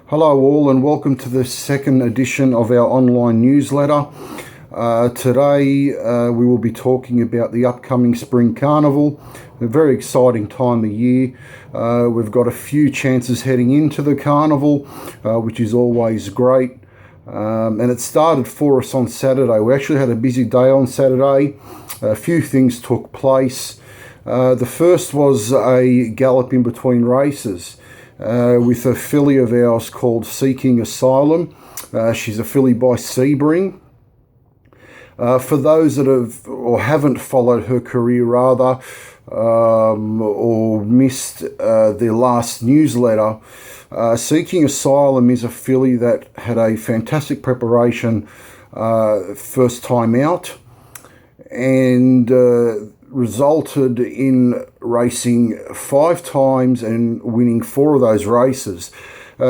Hello all and welcome to the second edition of our online newsletter. Today we will be talking about the upcoming Spring Carnival, a very exciting time of year. We've got a few chances heading into the carnival, which is always great. And it started for us on Saturday. We actually had a busy day on Saturday. A few things took place. The first was a gallop in between races. With a filly of ours called Seeking Asylum. She's a filly by Sebring. For those that have or haven't followed her career rather, or missed their last newsletter, Seeking Asylum is a filly that had a fantastic preparation first time out, and resulted in racing 5 times and winning 4 of those races.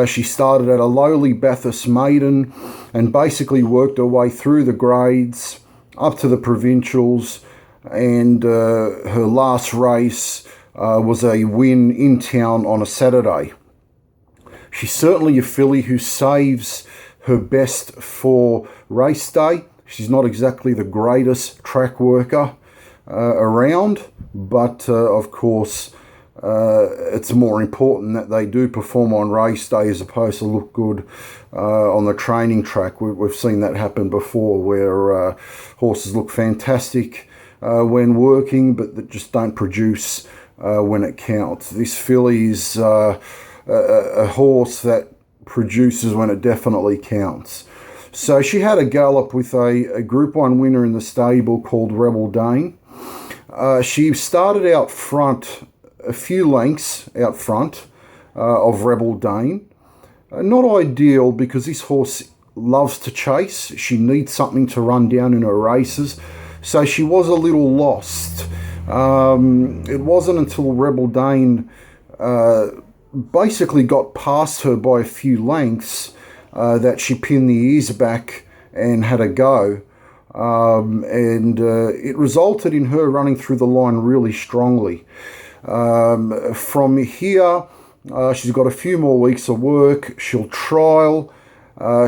She started at a lowly Bathurst maiden and basically worked her way through the grades up to the provincials, and her last race was a win in town on a Saturday. She's certainly a filly who saves her best for race day. She's not exactly the greatest track worker around, but of course it's more important that they do perform on race day as opposed to look good on the training track. We've seen that happen before, where horses look fantastic when working, but that just don't produce when it counts. This filly is a horse that produces when it definitely counts. So she had a gallop with a Group 1 winner in the stable called Rebel Dane. She started out front, a few lengths out front of Rebel Dane. Not ideal because this horse loves to chase. She needs something to run down in her races. So she was a little lost. It wasn't until Rebel Dane basically got past her by a few lengths that she pinned the ears back and had a go. And it resulted in her running through the line really strongly. From here, she's got a few more weeks of work. She'll trial.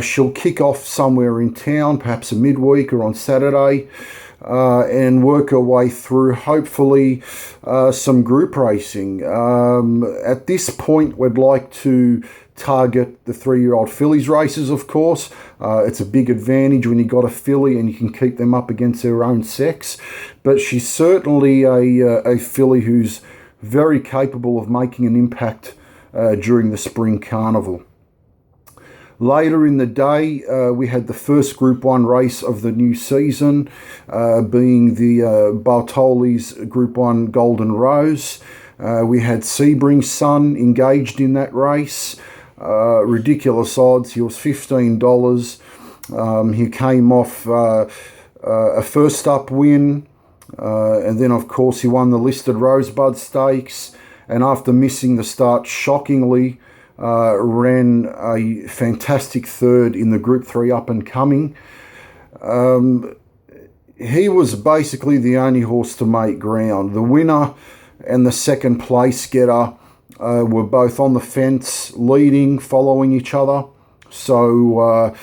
She'll kick off somewhere in town, perhaps a midweek or on Saturday, and work her way through, hopefully, some group racing. At this point, we'd like to target the 3-year-old fillies races, of course. It's a big advantage when you've got a filly and you can keep them up against their own sex. But she's certainly a filly who's very capable of making an impact during the Spring Carnival. Later in the day, we had the first Group 1 race of the new season, being the Bartoli's Group 1 Golden Rose. We had Sebring Sun engaged in that race. Ridiculous odds. He was $15. He came off a first up win, and then of course he won the listed Rosebud Stakes, and after missing the start shockingly, ran a fantastic third in the Group 3 up and coming. He was basically the only horse to make ground. The winner and the second place getter were both on the fence, leading, following each other. So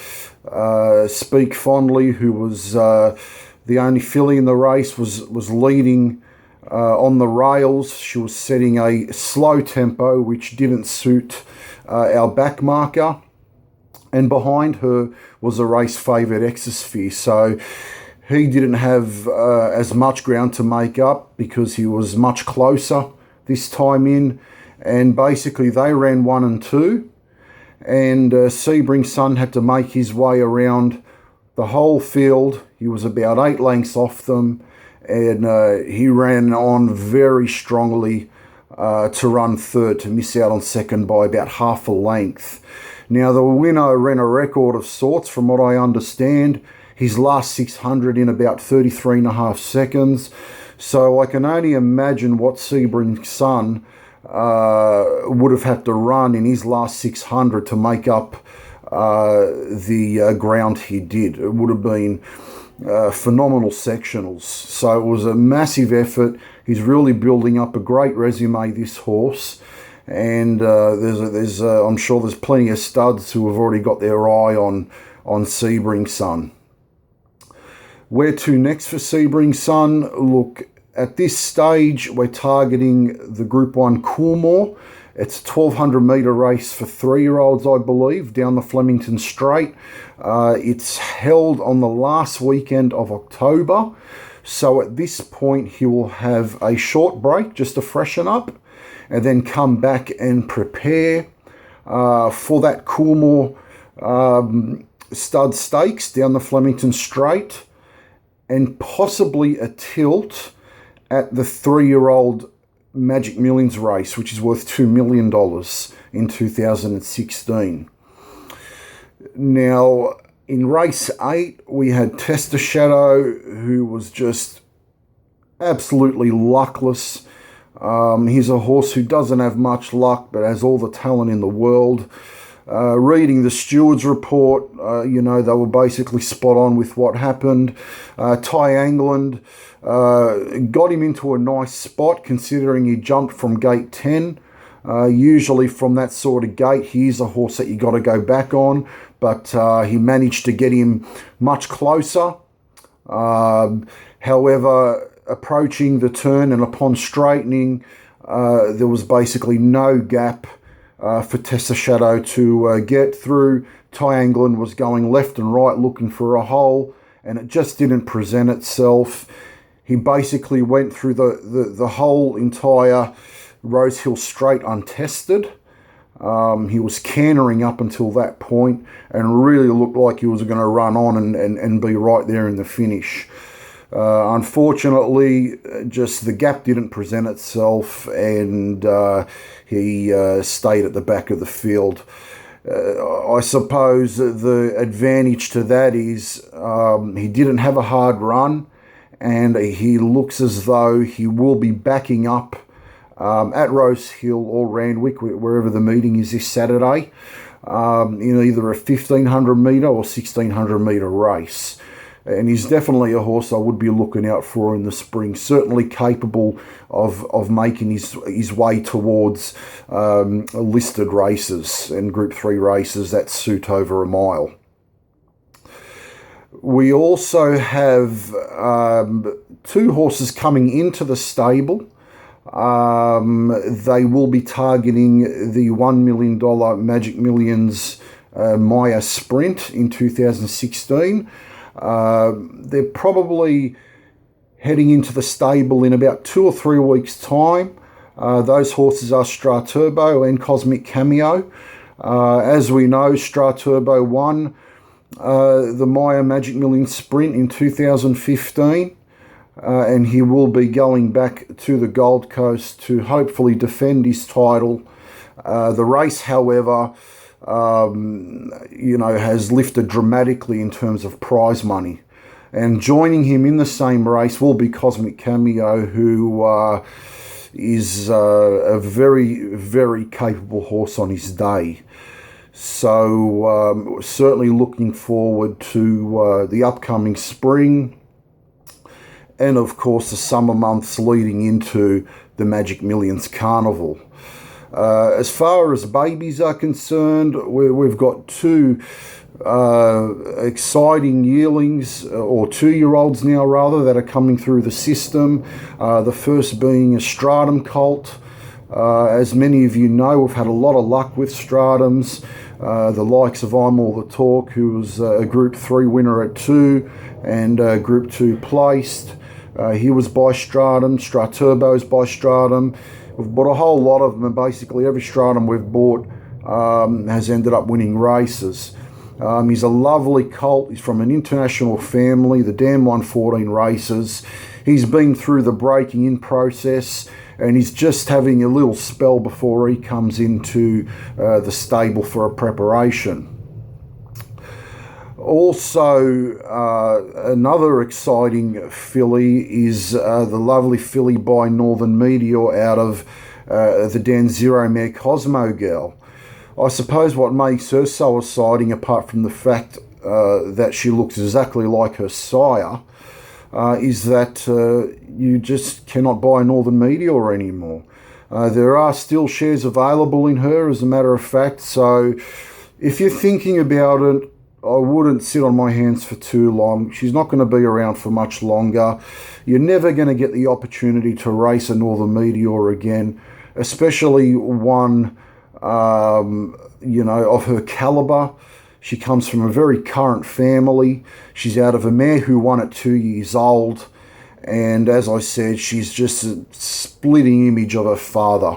Speak Fondly, who was the only filly in the race, was leading on the rails. She was setting a slow tempo, which didn't suit our back marker. And behind her was a race favourite, Exosphere. So he didn't have as much ground to make up because he was much closer this time in. And basically they ran 1 and 2, and Sebring Sun had to make his way around the whole field. He was about 8 lengths off them, and he ran on very strongly to run third, to miss out on second by about half a length. Now the winner ran a record of sorts from what I understand. His last 600 in about 33.5 seconds. So I can only imagine what Sebring Sun would have had to run in his last 600 to make up the ground he did. It would have been phenomenal sectionals. So it was a massive effort. He's really building up a great resume, this horse. and I'm sure there's plenty of studs who have already got their eye on Sebring Sun. Where to next for Sebring Sun? Look, at this stage, we're targeting the Group 1 Coolmore. It's a 1,200 metre race for 3-year-olds, I believe, down the Flemington Straight. It's held on the last weekend of October. So at this point, he will have a short break just to freshen up and then come back and prepare for that Coolmore stud stakes down the Flemington Straight, and possibly a tilt at the 3-year-old Magic Millions race, which is worth $2 million in 2016. Now, in race 8, we had Tester Shadow, who was just absolutely luckless. He's a horse who doesn't have much luck, but has all the talent in the world. Reading the steward's report, they were basically spot on with what happened. Ty England got him into a nice spot, considering he jumped from gate 10. Usually from that sort of gate, he's a horse that you got to go back on, but he managed to get him much closer. However, approaching the turn and upon straightening, there was basically no gap for Tessa Shadow to get through. Ty England was going left and right looking for a hole, and it just didn't present itself. He basically went through the whole entire Rosehill Straight untested. He was cantering up until that point and really looked like he was going to run on and be right there in the finish. Unfortunately, just the gap didn't present itself, and he stayed at the back of the field. I suppose the advantage to that is he didn't have a hard run, and he looks as though he will be backing up at Rosehill or Randwick, wherever the meeting is this Saturday, in either a 1,500 metre or 1,600 metre race. And he's definitely a horse I would be looking out for in the spring, certainly capable of making his way towards listed races and Group 3 races that suit over a mile. We also have 2 horses coming into the stable. They will be targeting the $1 million Magic Millions Maya Sprint in 2016. They're probably heading into the stable in about 2 or 3 weeks' time. Those horses are Straturbo and Cosmic Cameo. As we know, Straturbo won the Maya Magic Million Sprint in 2015, and he will be going back to the Gold Coast to hopefully defend his title. The race, however, has lifted dramatically in terms of prize money. And joining him in the same race will be Cosmic Cameo, who is a very, very capable horse on his day. So certainly looking forward to the upcoming spring and, of course, the summer months leading into the Magic Millions Carnival. As far as babies are concerned, we've got 2 exciting yearlings, or 2-year-olds now rather, that are coming through the system. The first being a Stratum colt. As many of you know, we've had a lot of luck with Stratums. The likes of I'm All the Talk, who was a Group 3 winner at 2 and Group 2 placed. He was by Stratum. Straturbo's by Stratum. We've bought a whole lot of them, and basically every Stratum we've bought has ended up winning races. He's a lovely colt. He's from an international family. The dam won 14 races. He's been through the breaking in process, and he's just having a little spell before he comes into the stable for a preparation. Also, another exciting filly is the lovely filly by Northern Meteor out of the Dan Zero mare Cosmo Girl. I suppose what makes her so exciting, apart from the fact that she looks exactly like her sire, is that you just cannot buy Northern Meteor anymore. There are still shares available in her, as a matter of fact. So if you're thinking about it, I wouldn't sit on my hands for too long. She's not going to be around for much longer. You're never going to get the opportunity to race a Northern Meteor again, especially one, of her caliber. She comes from a very current family. She's out of a mare who won at 2 years old. And as I said, she's just a splitting image of her father.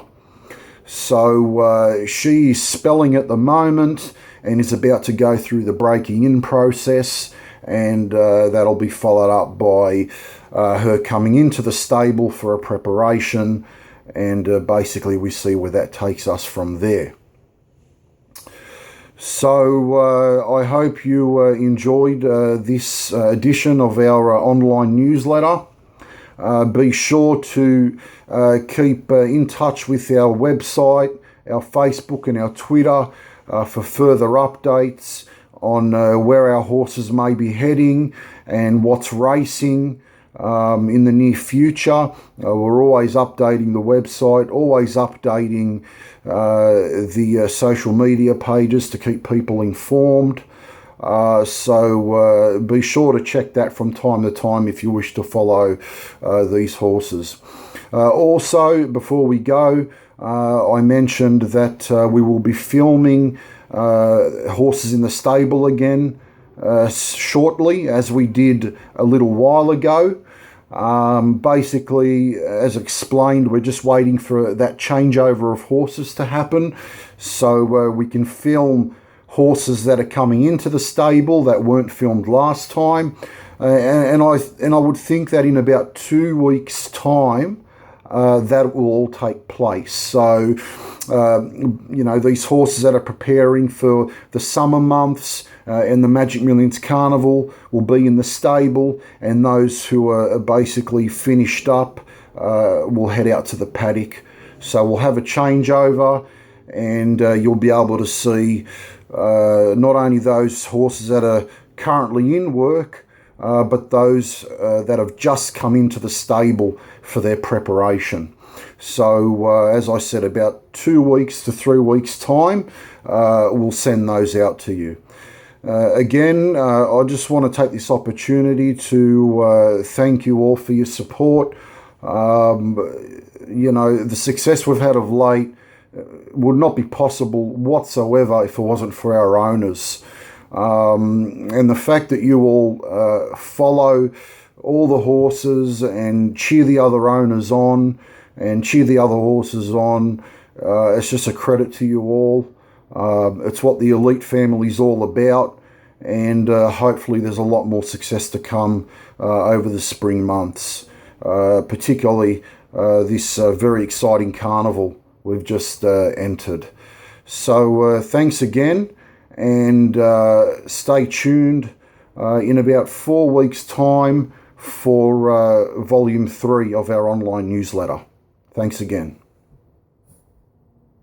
So she is spelling at the moment and is about to go through the breaking in process, and that'll be followed up by her coming into the stable for a preparation, and basically we see where that takes us from there. So I hope you enjoyed this edition of our online newsletter. Be sure to keep in touch with our website, our Facebook and our Twitter for further updates on where our horses may be heading and what's racing in the near future. We're always updating the website, always updating the social media pages to keep people informed. So be sure to check that from time to time if you wish to follow these horses. Also, before we go, I mentioned that we will be filming horses in the stable again shortly, as we did a little while ago. Basically, as explained, we're just waiting for that changeover of horses to happen so we can film horses that are coming into the stable that weren't filmed last time, and I would think that in about 2 weeks' time that will all take place. So these horses that are preparing for the summer months and the Magic Millions Carnival will be in the stable, and those who are basically finished up will head out to the paddock. So we'll have a changeover, and you'll be able to see not only those horses that are currently in work, but those that have just come into the stable for their preparation. So as I said, about 2 weeks to 3 weeks time, we'll send those out to you. Again, I just want to take this opportunity to thank you all for your support. The success we've had of late would not be possible whatsoever if it wasn't for our owners. And the fact that you all follow all the horses and cheer the other owners on and cheer the other horses on, it's just a credit to you all. It's what the elite family is all about, and hopefully there's a lot more success to come over the spring months, particularly this very exciting carnival we've just entered. So thanks again, and stay tuned in about 4 weeks' time for Volume 3 of our online newsletter. Thanks again.